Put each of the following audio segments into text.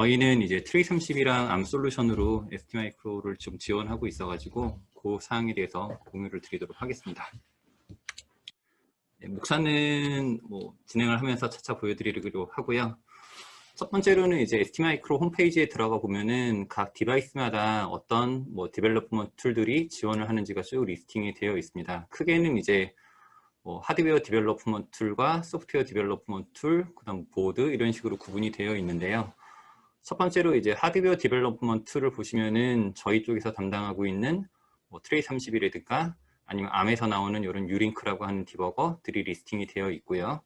저희는 이제 트레이30이랑 암솔루션으로 ST마이크로를 좀 지원하고 있어가지고 그 사항에 대해서 공유를 드리도록 하겠습니다. 네, 목차는 뭐 진행을 하면서 차차 보여드리려고 하고요. 첫 번째로는 이제 ST마이크로 홈페이지에 들어가 보면은 각 디바이스마다 어떤 뭐 디벨로퍼먼트 툴들이 지원을 하는지가 쭉 리스팅이 되어 있습니다. 크게는 이제 뭐 하드웨어 디벨로퍼먼트 툴과 소프트웨어 디벨로퍼먼트 툴, 그다음 보드 이런 식으로 구분이 되어 있는데요. 첫 번째로 이제 하드웨어 디벨로퍼먼트 툴을 보시면은 저희 쪽에서 담당하고 있는 뭐 트레이30이라든가 아니면 암에서 나오는 이런 유링크라고 하는 디버거들이 리스팅이 되어 있고요.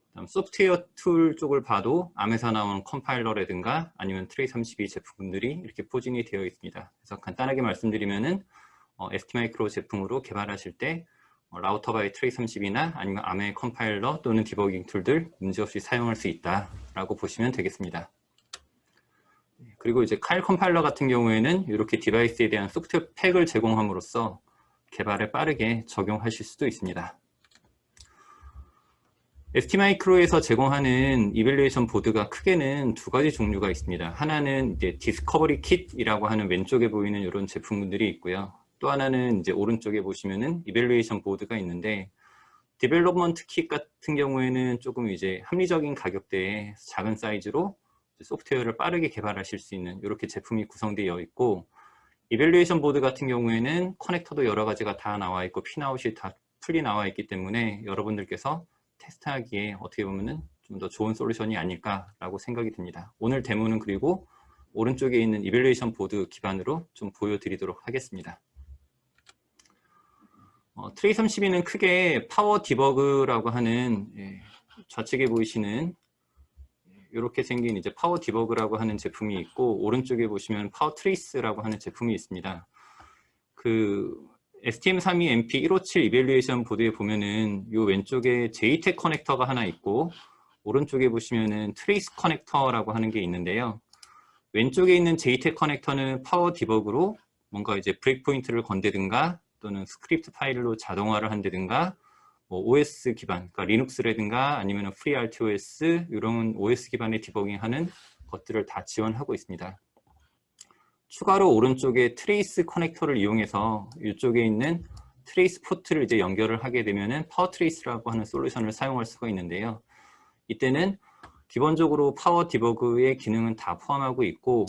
그다음 소프트웨어 툴 쪽을 봐도 암에서 나오는 컴파일러라든가 아니면 트레이32 제품들이 이렇게 포진이 되어 있습니다. 그래서 간단하게 말씀드리면은 ST마이크로 제품으로 개발하실 때 라우터 바이 트레이30이나 아니면 암의 컴파일러 또는 디버깅 툴들 문제없이 사용할 수 있다라고 보시면 되겠습니다. 그리고 이제 칼 컴파일러 같은 경우에는 이렇게 디바이스에 대한 소프트웨어 팩을 제공함으로써 개발에 빠르게 적용하실 수도 있습니다. ST마이크로에서 제공하는 이밸루에이션 보드가 크게는 두 가지 종류가 있습니다. 하나는 이제 디스커버리 킷이라고 하는 왼쪽에 보이는 이런 제품들이 있고요. 또 하나는 이제 오른쪽에 보시면은 이밸루에이션 보드가 있는데, 디벨롭먼트 킷 같은 경우에는 조금 이제 합리적인 가격대에 작은 사이즈로 소프트웨어를 빠르게 개발하실 수 있는 이렇게 제품이 구성되어 있고, 이밸루에이션 보드 같은 경우에는 커넥터도 여러 가지가 다 나와 있고 핀아웃이 다 풀리 나와 있기 때문에 여러분들께서 테스트하기에 어떻게 보면은 좀 더 좋은 솔루션이 아닐까라고 생각이 듭니다. 오늘 데모는 그리고 오른쪽에 있는 이밸루에이션 보드 기반으로 좀 보여드리도록 하겠습니다. 트레이32는 크게 파워 디버그라고 하는 좌측에 보이시는 이렇게 생긴 이제 파워 디버그라고 하는 제품이 있고, 오른쪽에 보시면 파워 트레이스라고 하는 제품이 있습니다. 그 STM32MP157 이밸루에이션 보드에 보면은 이 왼쪽에 JTAG 커넥터가 하나 있고, 오른쪽에 보시면은 트레이스 커넥터라고 하는 게 있는데요. 왼쪽에 있는 JTAG 커넥터는 파워 디버그로 뭔가 이제 브레이크 포인트를 건다든가 또는 스크립트 파일로 자동화를 한다든가 뭐 OS 기반, 그러니까 리눅스라든가 아니면 FreeRTOS 이런 OS 기반의 디버깅하는 것들을 다 지원하고 있습니다. 추가로 오른쪽에 트레이스 커넥터를 이용해서 이쪽에 있는 트레이스 포트를 이제 연결을 하게 되면은 파워 트레이스라고 하는 솔루션을 사용할 수가 있는데요. 이때는 기본적으로 파워 디버그의 기능은 다 포함하고 있고,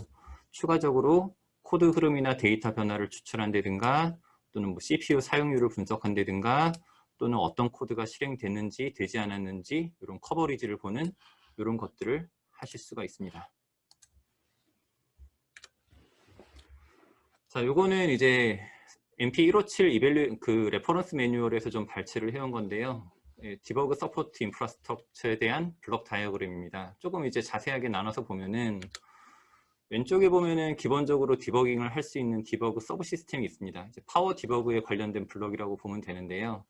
추가적으로 코드 흐름이나 데이터 변화를 추출한다든가 또는 뭐 CPU 사용률을 분석한다든가 또는 어떤 코드가 실행됐는지 되지 않았는지 이런 커버리지를 보는 이런 것들을 하실 수가 있습니다. 자, 요거는 이제 MP157 이밸류 그 레퍼런스 매뉴얼에서 좀 발췌를 해온 건데요. 디버그 서포트 인프라스트럭처에 대한 블록 다이어그램입니다. 조금 이제 자세하게 나눠서 보면은 왼쪽에 보면은 기본적으로 디버깅을 할 수 있는 디버그 서브 시스템이 있습니다. 이제 파워 디버그에 관련된 블록이라고 보면 되는데요.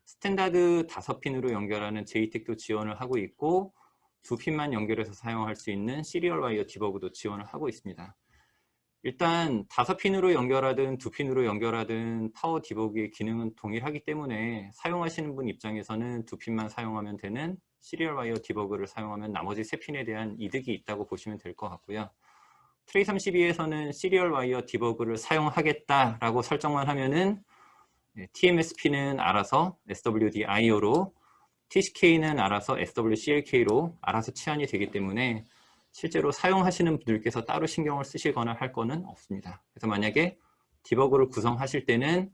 스탠다드 5핀으로 연결하는 JTAG도 지원을 하고 있고, 2핀만 연결해서 사용할 수 있는 시리얼 와이어 디버그도 지원을 하고 있습니다. 일단 5핀으로 연결하든 2핀으로 연결하든 파워 디버그의 기능은 동일하기 때문에 사용하시는 분 입장에서는 2핀만 사용하면 되는 시리얼 와이어 디버그를 사용하면 나머지 3핀에 대한 이득이 있다고 보시면 될 것 같고요. 트레이32에서는 시리얼 와이어 디버그를 사용하겠다라고 설정만 하면은 TMSP는 알아서 SWD-IO로, TCK는 알아서 SWCLK로 알아서 치환이 되기 때문에 실제로 사용하시는 분들께서 따로 신경을 쓰시거나 할 거는 없습니다. 그래서 만약에 디버그를 구성하실 때는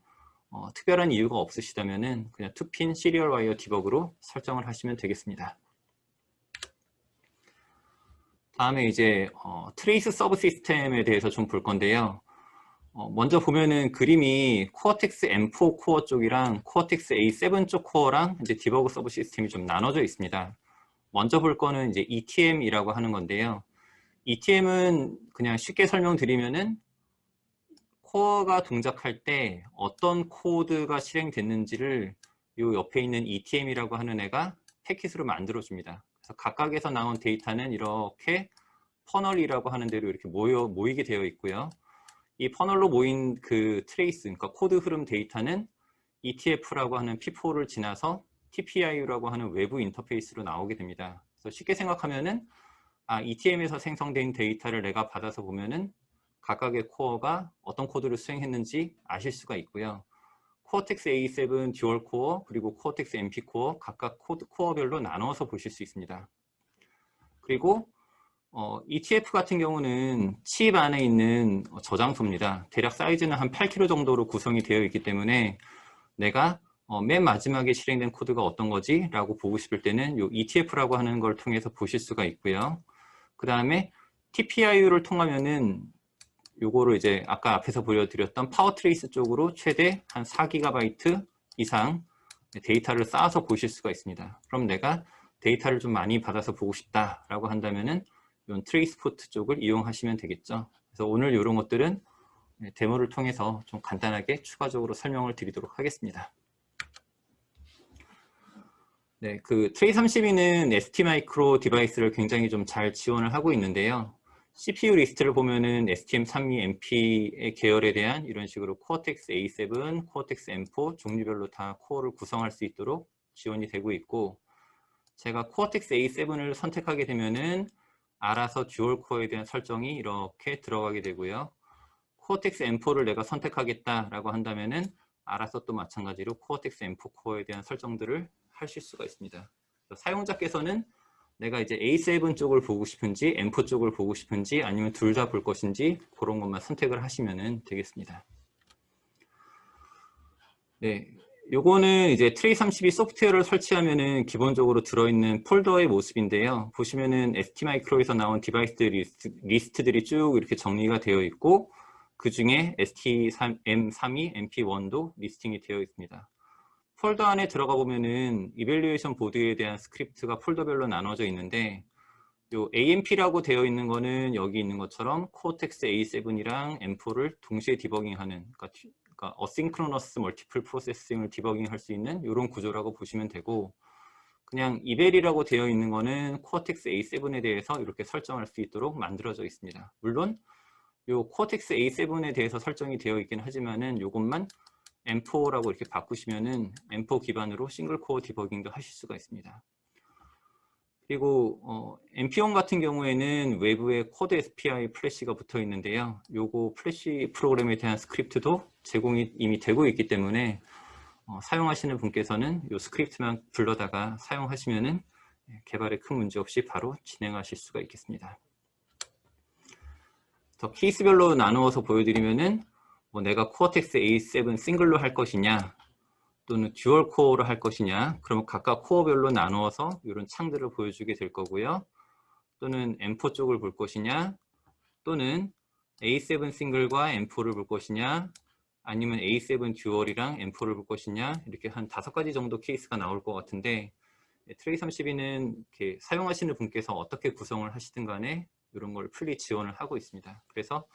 특별한 이유가 없으시다면은 그냥 2핀 시리얼 와이어 디버그로 설정을 하시면 되겠습니다. 다음에 이제 트레이스 서브 시스템에 대해서 좀 볼 건데요. 먼저 보면은 그림이 코어텍스 M4 코어 쪽이랑 코어텍스 A7 쪽 코어랑 이제 디버그 서브 시스템이 좀 나눠져 있습니다. 먼저 볼 거는 이제 ETM이라고 하는 건데요. ETM은 그냥 쉽게 설명드리면은 코어가 동작할 때 어떤 코드가 실행됐는지를 이 옆에 있는 ETM이라고 하는 애가 패킷으로 만들어줍니다. 그래서 각각에서 나온 데이터는 이렇게 퍼널이라고 하는 대로 이렇게 모이게 되어 있고요. 이 퍼널로 모인 그 트레이스, 그러니까 코드 흐름 데이터는 ETF라고 하는 P4를 지나서 TPI라고 하는 외부 인터페이스로 나오게 됩니다. 그래서 쉽게 생각하면은 ETM에서 생성된 데이터를 내가 받아서 보면은 각각의 코어가 어떤 코드를 수행했는지 아실 수가 있고요. 코어텍스 A7 듀얼 코어 그리고 코어텍스 MP 코어 각각 코어별로 나눠서 보실 수 있습니다. 그리고 ETF 같은 경우는 칩 안에 있는 저장소입니다. 대략 사이즈는 한 8kb 정도로 구성이 되어 있기 때문에 내가 맨 마지막에 실행된 코드가 어떤 거지? 라고 보고 싶을 때는 이 ETF라고 하는 걸 통해서 보실 수가 있고요. 그 다음에 TPIU를 통하면은 요거를 이제 아까 앞에서 보여드렸던 파워트레이스 쪽으로 최대 한 4GB 이상 데이터를 쌓아서 보실 수가 있습니다. 그럼 내가 데이터를 좀 많이 받아서 보고 싶다라고 한다면은 이런 트레이스포트 쪽을 이용하시면 되겠죠. 그래서 오늘 이런 것들은 데모를 통해서 좀 간단하게 추가적으로 설명을 드리도록 하겠습니다. 네, 그 트레이32는 ST마이크로 디바이스를 굉장히 좀 잘 지원을 하고 있는데요. CPU 리스트를 보면은 STM32MP의 계열에 대한 이런 식으로 코어텍스 A7, 코어텍스 M4 종류별로 다 코어를 구성할 수 있도록 지원이 되고 있고, 제가 코어텍스 A7을 선택하게 되면은 알아서 듀얼 코어에 대한 설정이 이렇게 들어가게 되고요. 코어텍스 M4를 내가 선택하겠다라고 한다면은 알아서 또 마찬가지로 코어텍스 M4 코어에 대한 설정들을 하실 수가 있습니다. 사용자께서는 내가 이제 A7 쪽을 보고 싶은지 M4 쪽을 보고 싶은지 아니면 둘 다 볼 것인지 그런 것만 선택을 하시면 되겠습니다. 네, 요거는 이제 트레이32 소프트웨어를 설치하면은 기본적으로 들어있는 폴더의 모습인데요. 보시면은 ST마이크로에서 나온 디바이스 리스트들이 쭉 이렇게 정리가 되어 있고, 그 중에 STM32 MP1도 리스팅이 되어 있습니다. 폴더 안에 들어가 보면은 이밸류에이션 보드에 대한 스크립트가 폴더별로 나눠져 있는데, 요 AMP라고 되어 있는 거는 여기 있는 것처럼 코어텍스 A7이랑 M4를 동시에 디버깅하는, 그러니까 어싱크로너스 멀티플 프로세싱을 디버깅할 수 있는 이런 구조라고 보시면 되고, 그냥 이벨이라고 되어 있는 거는 코어텍스 A7에 대해서 이렇게 설정할 수 있도록 만들어져 있습니다. 물론 요 코어텍스 A7에 대해서 설정이 되어 있긴 하지만은 요것만 M4라고 이렇게 바꾸시면은 M4 기반으로 싱글 코어 디버깅도 하실 수가 있습니다. 그리고 MP1 같은 경우에는 외부에 코드 SPI 플래시가 붙어 있는데요. 요거 플래시 프로그램에 대한 스크립트도 제공이 이미 되고 있기 때문에 사용하시는 분께서는 요 스크립트만 불러다가 사용하시면은 개발에 큰 문제 없이 바로 진행하실 수가 있겠습니다. 더 케이스별로 나누어서 보여드리면은 내가 코어텍스 A7 싱글로 할 것이냐 또는 듀얼 코어로 할 것이냐, 그러면 각각 코어별로 나누어서 이런 창들을 보여주게 될 거고요. 또는 M4 쪽을 볼 것이냐, 또는 A7 싱글과 M4를 볼 것이냐, 아니면 A7 듀얼이랑 M4를 볼 것이냐, 이렇게 한 5가지 정도 케이스가 나올 것 같은데, 트레이32는 이렇게 사용하시는 분께서 어떻게 구성을 하시든 간에 이런 걸 풀리 지원을 하고 있습니다. 그래서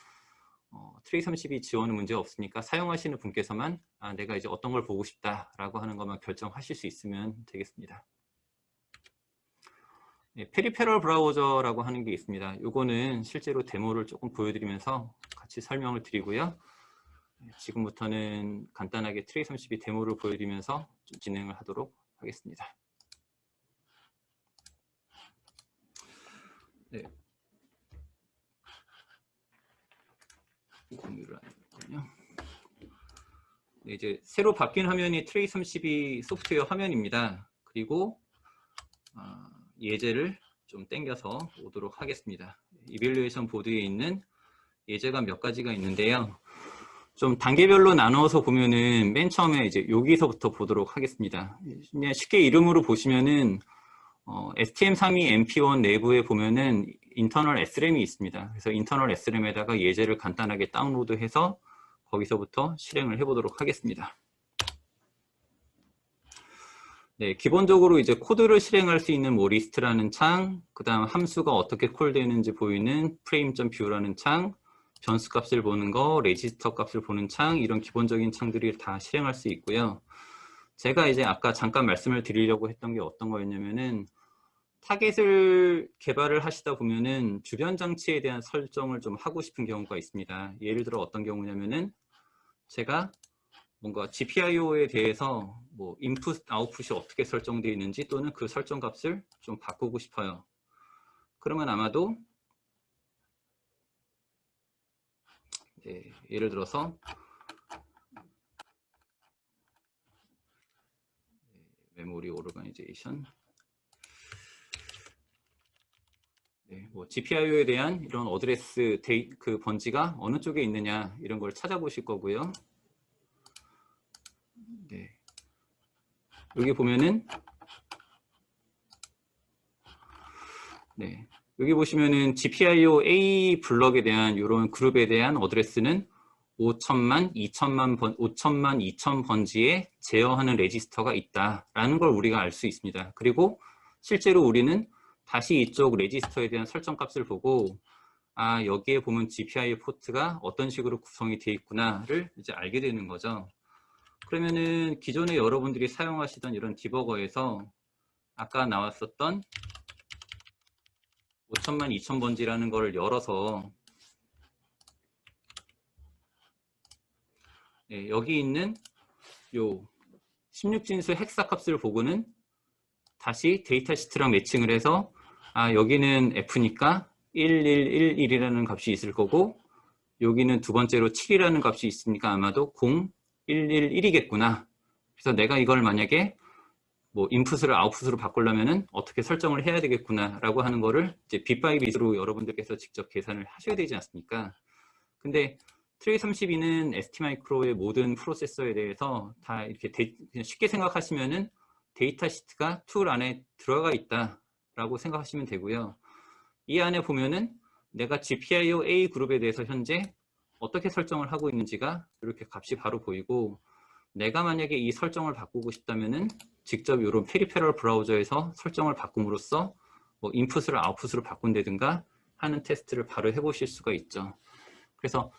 트레이32 지원은 문제 없으니까 사용하시는 분께서만 내가 이제 어떤 걸 보고 싶다라고 하는 것만 결정하실 수 있으면 되겠습니다. 네, 페리페럴 브라우저라고 하는 게 있습니다. 이거는 실제로 데모를 조금 보여드리면서 같이 설명을 드리고요. 지금부터는 간단하게 트레이32 데모를 보여드리면서 좀 진행을 하도록 하겠습니다. 네. 공유를 하는군요. 네, 이제 새로 바뀐 화면이 트레이32 소프트웨어 화면입니다. 그리고 예제를 좀 당겨서 오도록 하겠습니다. 이밸류에이션 보드에 있는 예제가 몇 가지가 있는데요. 좀 단계별로 나눠서 보면은 맨 처음에 이제 여기서부터 보도록 하겠습니다. 그냥 쉽게 이름으로 보시면은 STM32 MP1 내부에 보면은 인터널 SRAM이 있습니다. 그래서 인터널 SRAM에다가 예제를 간단하게 다운로드해서 거기서부터 실행을 해보도록 하겠습니다. 네, 기본적으로 이제 코드를 실행할 수 있는 뭐 리스트라는 창, 그 다음 함수가 어떻게 콜되는지 보이는 frame.view라는 창, 변수 값을 보는 거, 레지스터 값을 보는 창, 이런 기본적인 창들이 다 실행할 수 있고요. 제가 이제 아까 잠깐 말씀을 드리려고 했던 게 어떤 거였냐면은 타겟을 개발을 하시다 보면은 주변 장치에 대한 설정을 좀 하고 싶은 경우가 있습니다. 예를 들어 어떤 경우냐면은 제가 뭔가 GPIO에 대해서 뭐 인풋, 아웃풋이 어떻게 설정되어 있는지 또는 그 설정 값을 좀 바꾸고 싶어요. 그러면 아마도 예를 들어서 메모리 오르가니제이션, 뭐 GPIO에 대한 이런 어드레스 그 번지가 어느 쪽에 있느냐 이런 걸 찾아보실 거고요. 여기 보면은 여기 보시면은 GPIO A 블럭에 대한 이런 그룹에 대한 어드레스는 5천만 2천 번지에 제어하는 레지스터가 있다라는 걸 우리가 알 수 있습니다. 그리고 실제로 우리는 다시 이쪽 레지스터에 대한 설정 값을 보고 여기에 보면 GPIO 포트가 어떤 식으로 구성이 되어 있구나를 이제 알게 되는 거죠. 그러면은 기존에 여러분들이 사용하시던 이런 디버거에서 아까 나왔었던 5천만 2천 번지라는 걸 열어서 여기 있는 요 16진수 헥사 값을 보고는 다시 데이터 시트랑 매칭을 해서 여기는 F니까 1111이라는 값이 있을 거고 여기는 두 번째로 7이라는 값이 있으니까 아마도 0111이겠구나. 그래서 내가 이걸 만약에 뭐 인풋을 아웃풋으로 바꾸려면은 어떻게 설정을 해야 되겠구나 라고 하는 거를 이제 빗 바이 빗으로 여러분들께서 직접 계산을 하셔야 되지 않습니까? 근데 트레이32는 ST마이크로의 모든 프로세서에 대해서 다 이렇게 그냥 쉽게 생각하시면은 데이터 시트가 툴 안에 들어가 있다라고 생각하시면 되고요. 이 안에 보면은 내가 GPIO A 그룹에 대해서 현재 어떻게 설정을 하고 있는지가 이렇게 값이 바로 보이고 내가 만약에 이 설정을 바꾸고 싶다면은 직접 이런 페리페럴 브라우저에서 설정을 바꿈으로써 뭐 인풋을 아웃풋으로 바꾼다든가 하는 테스트를 바로 해보실 수가 있죠. 그래서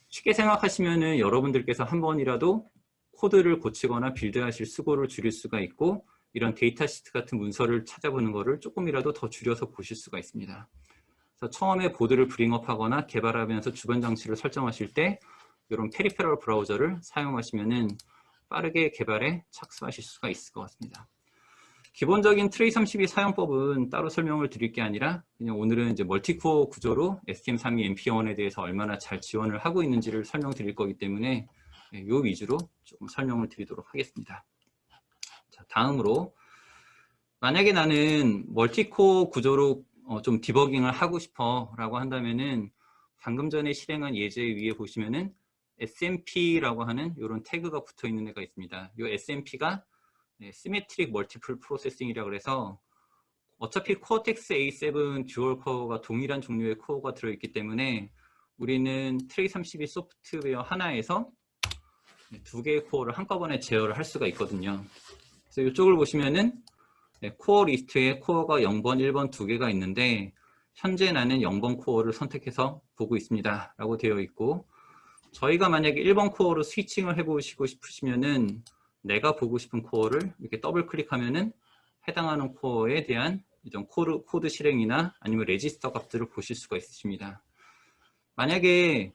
쉽게 생각하시면은 여러분들께서 한 번이라도 코드를 고치거나 빌드하실 수고를 줄일 수가 있고 이런 데이터 시트 같은 문서를 찾아보는 거를 조금이라도 더 줄여서 보실 수가 있습니다. 그래서 처음에 보드를 브링업하거나 개발하면서 주변 장치를 설정하실 때 이런 페리페럴 브라우저를 사용하시면은 빠르게 개발에 착수하실 수가 있을 것 같습니다. 기본적인 트레이32 사용법은 따로 설명을 드릴 게 아니라 그냥 오늘은 이제 멀티코어 구조로 STM32 MP1에 대해서 얼마나 잘 지원을 하고 있는지를 설명드릴 거기 때문에 이 위주로 조금 설명을 드리도록 하겠습니다. 자, 다음으로 만약에 나는 멀티코어 구조로 좀 디버깅을 하고 싶어 라고 한다면은 방금 전에 실행한 예제 위에 보시면은 SMP라고 하는 이런 태그가 붙어 있는 애가 있습니다. 이 SMP가 시메트릭 멀티플 프로세싱이라고 해서 어차피 코어텍스 A7 듀얼 코어가 동일한 종류의 코어가 들어있기 때문에 우리는 트레이32 소프트웨어 하나에서 두 개의 코어를 한꺼번에 제어를 할 수가 있거든요. 그래서 이쪽을 보시면은 코어 리스트에 코어가 0번, 1번 두 개가 있는데 현재 나는 0번 코어를 선택해서 보고 있습니다 라고 되어 있고 저희가 만약에 1번 코어로 스위칭을 해보시고 싶으시면은 내가 보고 싶은 코어를 이렇게 더블 클릭하면은 해당하는 코어에 대한 이런 코드 실행이나 아니면 레지스터 값들을 보실 수가 있으십니다. 만약에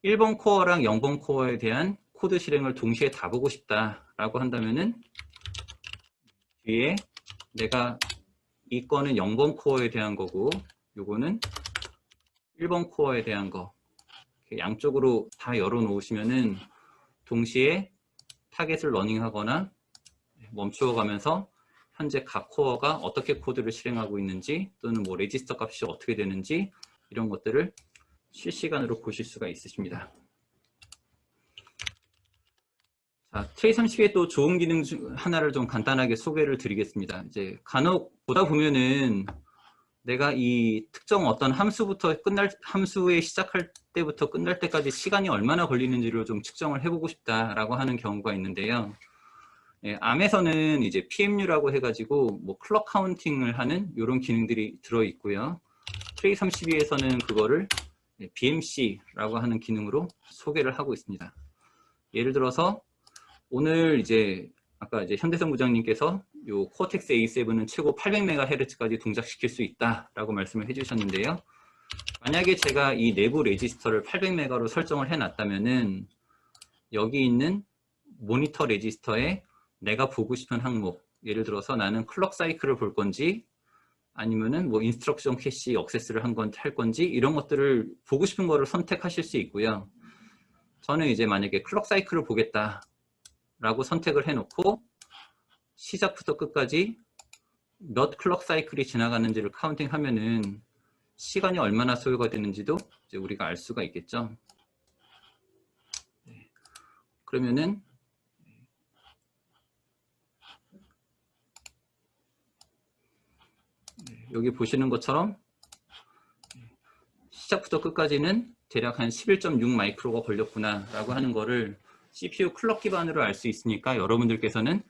1번 코어랑 0번 코어에 대한 코드 실행을 동시에 다 보고 싶다라고 한다면은 뒤에 내가 이 건은 0번 코어에 대한 거고 요거는 1번 코어에 대한 거 양쪽으로 다 열어 놓으시면은 동시에 타겟을 러닝하거나 멈추어 가면서 현재 각 코어가 어떻게 코드를 실행하고 있는지 또는 뭐 레지스터 값이 어떻게 되는지 이런 것들을 실시간으로 보실 수가 있으십니다. 자, 트레이32의 또 좋은 기능 중 하나를 좀 간단하게 소개를 드리겠습니다. 이제 간혹 보다 보면은 내가 이 특정 어떤 함수에 시작할 때부터 끝날 때까지 시간이 얼마나 걸리는지를 좀 측정을 해보고 싶다라고 하는 경우가 있는데요. 암에서는 이제 PMU라고 해가지고 뭐 클럭 카운팅을 하는 이런 기능들이 들어 있고요. 트레이32에서는 그거를 BMC라고 하는 기능으로 소개를 하고 있습니다. 예를 들어서 오늘 이제 아까 이제 현대성 부장님께서 요 코어텍스 A7은 최고 800MHz까지 동작시킬 수 있다라고 말씀을 해주셨는데요. 만약에 제가 이 내부 레지스터를 800MHz로 설정을 해놨다면은 여기 있는 모니터 레지스터에 내가 보고 싶은 항목, 예를 들어서 나는 클럭 사이클을 볼 건지 아니면은 뭐 인스트럭션 캐시 액세스를 할 건지 이런 것들을 보고 싶은 거를 선택하실 수 있고요. 저는 이제 만약에 클럭 사이클을 보겠다라고 선택을 해놓고 시작부터 끝까지 몇 클럭 사이클이 지나가는지를 카운팅하면은 시간이 얼마나 소요가 되는지도 이제 우리가 알 수가 있겠죠. 네. 그러면은 여기 보시는 것처럼 시작부터 끝까지는 대략 한 11.6 마이크로가 걸렸구나 라고 하는 거를 CPU 클럭 기반으로 알 수 있으니까 여러분들께서는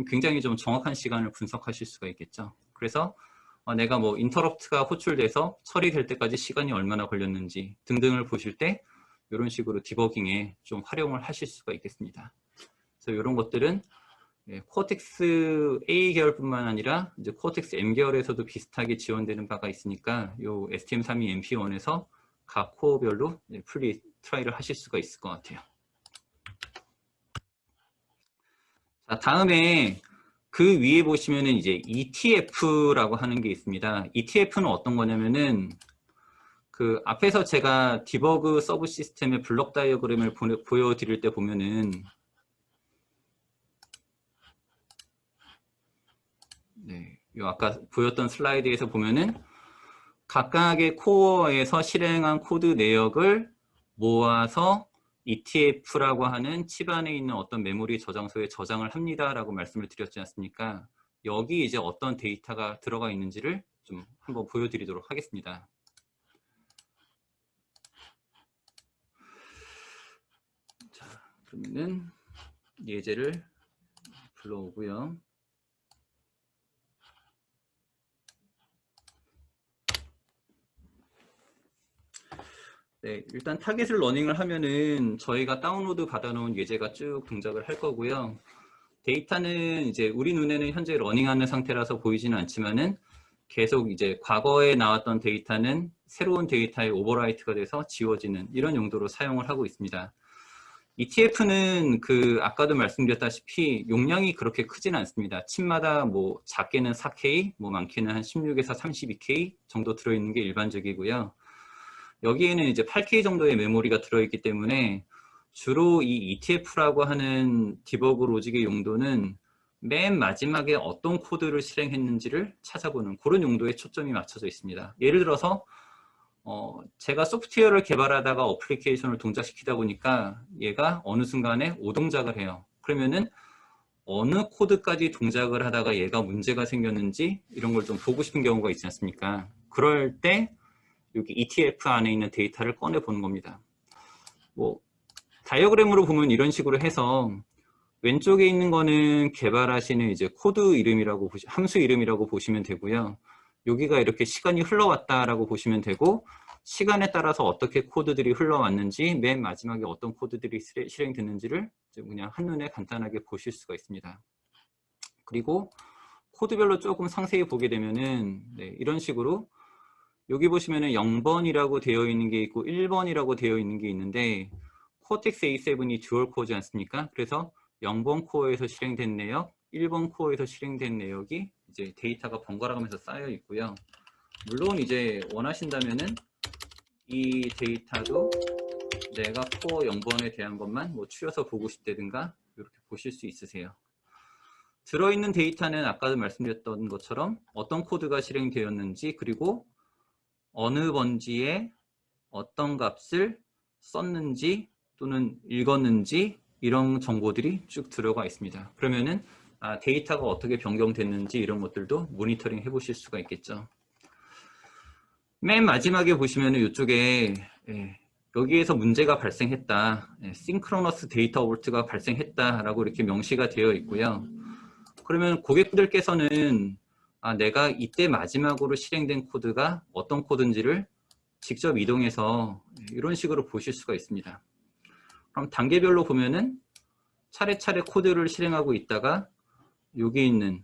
굉장히 좀 정확한 시간을 분석하실 수가 있겠죠. 그래서 내가 뭐 인터럽트가 호출돼서 처리될 때까지 시간이 얼마나 걸렸는지 등등을 보실 때 이런 식으로 디버깅에 좀 활용을 하실 수가 있겠습니다. 그래서 이런 것들은 코어텍스 A 계열뿐만 아니라 이제 코어텍스 M 계열에서도 비슷하게 지원되는 바가 있으니까 이 STM32 MP1에서 각 코어별로 풀리 트라이를 하실 수가 있을 것 같아요. 자, 다음에 그 위에 보시면은 이제 ETF라고 하는 게 있습니다. ETF는 어떤 거냐면은 그 앞에서 제가 디버그 서브 시스템의 블록 다이어그램을 보여드릴 때 보면은 네, 요 아까 보였던 슬라이드에서 보면은 각각의 코어에서 실행한 코드 내역을 모아서 ETF라고 하는 칩 안에 있는 어떤 메모리 저장소에 저장을 합니다라고 말씀을 드렸지 않습니까? 여기 이제 어떤 데이터가 들어가 있는지를 좀 한번 보여드리도록 하겠습니다. 자, 그러면은 예제를 불러오고요. 네, 일단 타겟을 러닝을 하면은 저희가 다운로드 받아놓은 예제가 쭉 동작을 할 거고요. 데이터는 이제 우리 눈에는 현재 러닝하는 상태라서 보이지는 않지만은 계속 이제 과거에 나왔던 데이터는 새로운 데이터에 오버라이트가 돼서 지워지는 이런 용도로 사용을 하고 있습니다. ETF는 그 아까도 말씀드렸다시피 용량이 그렇게 크지는 않습니다. 칩마다 뭐 작게는 4K, 뭐 많게는 한 16에서 32K 정도 들어있는 게 일반적이고요. 여기에는 이제 8K 정도의 메모리가 들어있기 때문에 주로 이 ETF라고 하는 디버그 로직의 용도는 맨 마지막에 어떤 코드를 실행했는지를 찾아보는 그런 용도에 초점이 맞춰져 있습니다. 예를 들어서 제가 소프트웨어를 개발하다가 어플리케이션을 동작시키다 보니까 얘가 어느 순간에 오동작을 해요. 그러면은 어느 코드까지 동작을 하다가 얘가 문제가 생겼는지 이런 걸 좀 보고 싶은 경우가 있지 않습니까? 그럴 때 여기 ETF 안에 있는 데이터를 꺼내 보는 겁니다. 뭐 다이어그램으로 보면 이런 식으로 해서 왼쪽에 있는 거는 개발하시는 이제 코드 이름이라고 함수 이름이라고 보시면 되고요. 여기가 이렇게 시간이 흘러왔다라고 보시면 되고 시간에 따라서 어떻게 코드들이 흘러왔는지 맨 마지막에 어떤 코드들이 실행됐는지를 그냥 한눈에 간단하게 보실 수가 있습니다. 그리고 코드별로 조금 상세히 보게 되면은 네, 이런 식으로 여기 보시면은 0번이라고 되어 있는 게 있고 1번이라고 되어 있는 게 있는데 코텍스 A7이 듀얼 코어지 않습니까? 그래서 0번 코어에서 실행된 내역, 1번 코어에서 실행된 내역이 이제 데이터가 번갈아 가면서 쌓여 있고요. 물론 이제 원하신다면은 이 데이터도 내가 코어 0번에 대한 것만 뭐 추려서 보고 싶다든가 이렇게 보실 수 있으세요. 들어있는 데이터는 아까도 말씀드렸던 것처럼 어떤 코드가 실행되었는지 그리고 어느 번지에 어떤 값을 썼는지 또는 읽었는지 이런 정보들이 쭉 들어가 있습니다. 그러면은 데이터가 어떻게 변경됐는지 이런 것들도 모니터링 해보실 수가 있겠죠. 맨 마지막에 보시면은 이쪽에 여기에서 문제가 발생했다. 싱크로너스 데이터 올트가 발생했다라고 이렇게 명시가 되어 있고요. 그러면 고객들께서는 내가 이때 마지막으로 실행된 코드가 어떤 코드인지를 직접 이동해서 이런 식으로 보실 수가 있습니다. 그럼 단계별로 보면은 차례차례 코드를 실행하고 있다가 여기 있는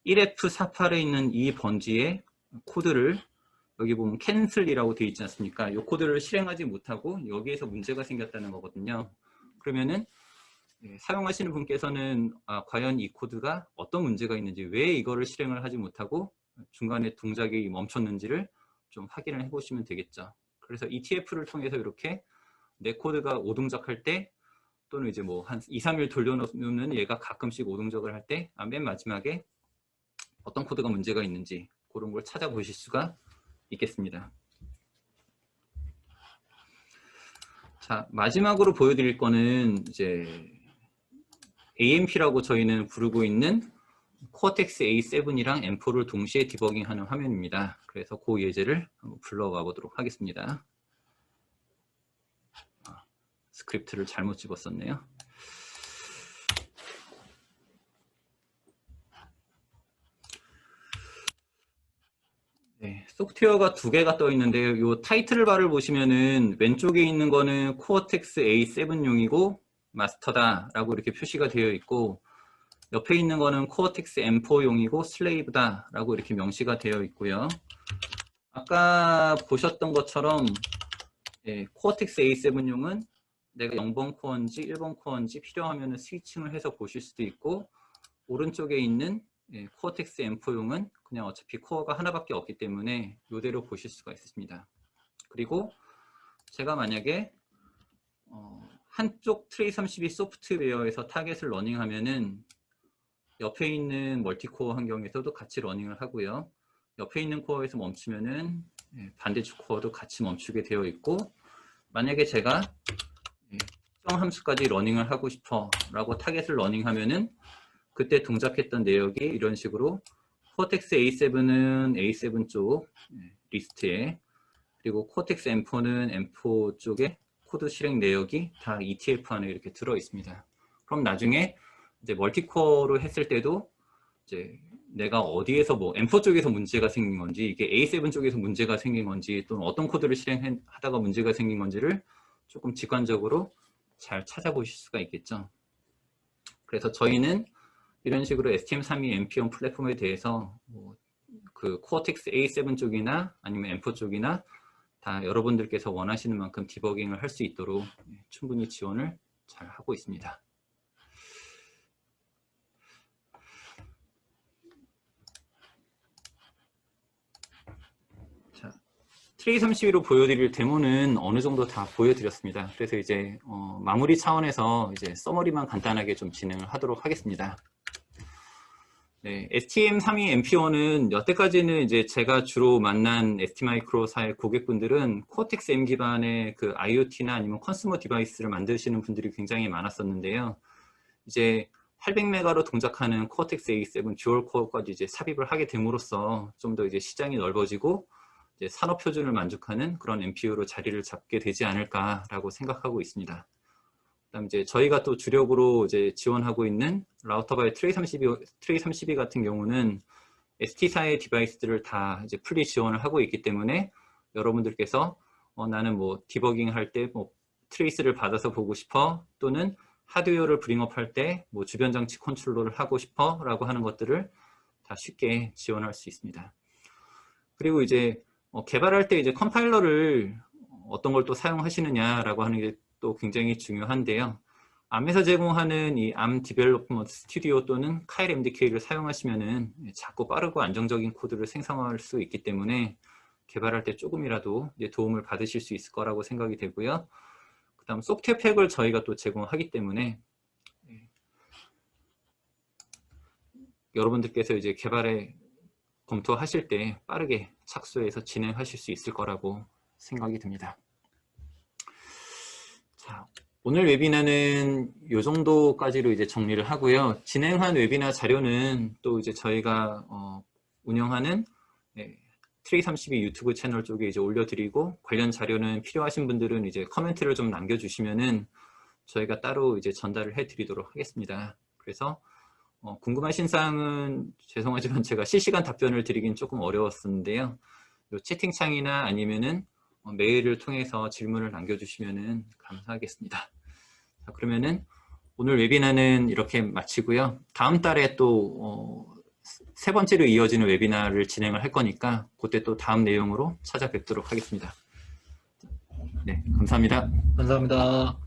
1F48에 있는 이 번지의 코드를 여기 보면 캔슬이라고 되어 있지 않습니까? 이 코드를 실행하지 못하고 여기에서 문제가 생겼다는 거거든요. 그러면은 사용하시는 분께서는 과연 이 코드가 어떤 문제가 있는지 왜 이거를 실행을 하지 못하고 중간에 동작이 멈췄는지를 좀 확인을 해보시면 되겠죠. 그래서 ETF를 통해서 이렇게 내 코드가 오동작할 때 또는 이제 뭐 한 2, 3일 돌려놓으면 얘가 가끔씩 오동작을 할 때 맨 마지막에 어떤 코드가 문제가 있는지 그런 걸 찾아보실 수가 있겠습니다. 자, 마지막으로 보여드릴 거는 이제 AMP라고 저희는 부르고 있는 코어텍스 A7이랑 M4를 동시에 디버깅하는 화면입니다. 그래서 그 예제를 한번 불러와 보도록 하겠습니다. 스크립트를 잘못 집었었네요. 네, 소프트웨어가 두 개가 떠 있는데요. 이 타이틀 바를 보시면은 왼쪽에 있는 거는 코어텍스 A7용이고 마스터다라고 이렇게 표시가 되어 있고, 옆에 있는 거는 코어텍스 M4용이고 슬레이브다라고 이렇게 명시가 되어 있고요. 아까 보셨던 것처럼 코어텍스 A7용은 내가 0번 코어인지 1번 코어인지 필요하면 스위칭을 해서 보실 수도 있고, 오른쪽에 있는 코어텍스 M4용은 그냥 어차피 코어가 하나밖에 없기 때문에 이대로 보실 수가 있습니다. 그리고 제가 만약에 한쪽 트레이32 소프트웨어에서 타겟을 러닝하면은 옆에 있는 멀티코어 환경에서도 같이 러닝을 하고요. 옆에 있는 코어에서 멈추면은 반대쪽 코어도 같이 멈추게 되어 있고, 만약에 제가 특정 함수까지 러닝을 하고 싶어 라고 타겟을 러닝하면은 그때 동작했던 내역이 이런 식으로 코어텍스 A7은 A7 쪽 리스트에, 그리고 코어텍스 M4는 M4 쪽에 코드 실행 내역이 다 ETF 안에 이렇게 들어 있습니다. 그럼 나중에 이제 멀티코어로 했을 때도 이제 내가 어디에서 뭐 M4 쪽에서 문제가 생긴 건지, 이게 A7 쪽에서 문제가 생긴 건지, 또는 어떤 코드를 실행하다가 문제가 생긴 건지를 조금 직관적으로 잘 찾아보실 수가 있겠죠. 그래서 저희는 이런 식으로 STM32 MP1 플랫폼에 대해서 그 코어텍스 A7 쪽이나 아니면 M4 쪽이나 다 여러분들께서 원하시는 만큼 디버깅을 할 수 있도록 충분히 지원을 잘 하고 있습니다. 자, 트레이32로 보여드릴 데모는 어느 정도 다 보여드렸습니다. 그래서 이제 마무리 차원에서 이제 서머리만 간단하게 좀 진행을 하도록 하겠습니다. 네, STM32 MP1은 여태까지는 이제 제가 주로 만난 ST마이크로사의 고객분들은 코어텍스 M 기반의 그 IoT나 아니면 컨슈머 디바이스를 만드시는 분들이 굉장히 많았었는데요. 이제 800메가로 동작하는 코어텍스 A7 듀얼 코어까지 이제 삽입을 하게 됨으로써 좀 더 이제 시장이 넓어지고 이제 산업 표준을 만족하는 그런 MPU로 자리를 잡게 되지 않을까라고 생각하고 있습니다. 그다음 이제 저희가 또 주력으로 이제 지원하고 있는 라우터바의 트레이32 같은 경우는 ST사의 디바이스들을 다 이제 풀리 지원을 하고 있기 때문에 여러분들께서 나는 뭐 디버깅 할 때 뭐 트레이스를 받아서 보고 싶어, 또는 하드웨어를 브링업 할 때 뭐 주변 장치 컨트롤을 하고 싶어 라고 하는 것들을 다 쉽게 지원할 수 있습니다. 그리고 이제 개발할 때 이제 컴파일러를 어떤 걸 또 사용하시느냐라고 하는 게 또 굉장히 중요한데요. 암에서 제공하는 이 암 디벨로퍼먼트 스튜디오 또는 카일 MDK를 사용하시면은 작고 빠르고 안정적인 코드를 생성할 수 있기 때문에 개발할 때 조금이라도 이제 도움을 받으실 수 있을 거라고 생각이 되고요. 그 다음 소프트웨어 팩을 저희가 또 제공하기 때문에 여러분들께서 이제 개발에 검토하실 때 빠르게 착수해서 진행하실 수 있을 거라고 생각이 듭니다. 자, 오늘 웨비나는 이 정도까지로 이제 정리를 하고요. 진행한 웨비나 자료는 또 이제 저희가 운영하는 트레이32 유튜브 채널 쪽에 이제 올려드리고, 관련 자료는 필요하신 분들은 이제 코멘트를 좀 남겨주시면은 저희가 따로 이제 전달을 해드리도록 하겠습니다. 그래서 궁금하신 사항은 죄송하지만 제가 실시간 답변을 드리긴 조금 어려웠었는데요. 이 채팅창이나 아니면은 메일을 통해서 질문을 남겨주시면 감사하겠습니다. 자, 그러면은 오늘 웨비나는 이렇게 마치고요. 다음 달에 또 세 번째로 이어지는 웨비나를 진행을 할 거니까 그때 또 다음 내용으로 찾아뵙도록 하겠습니다. 네, 감사합니다. 감사합니다.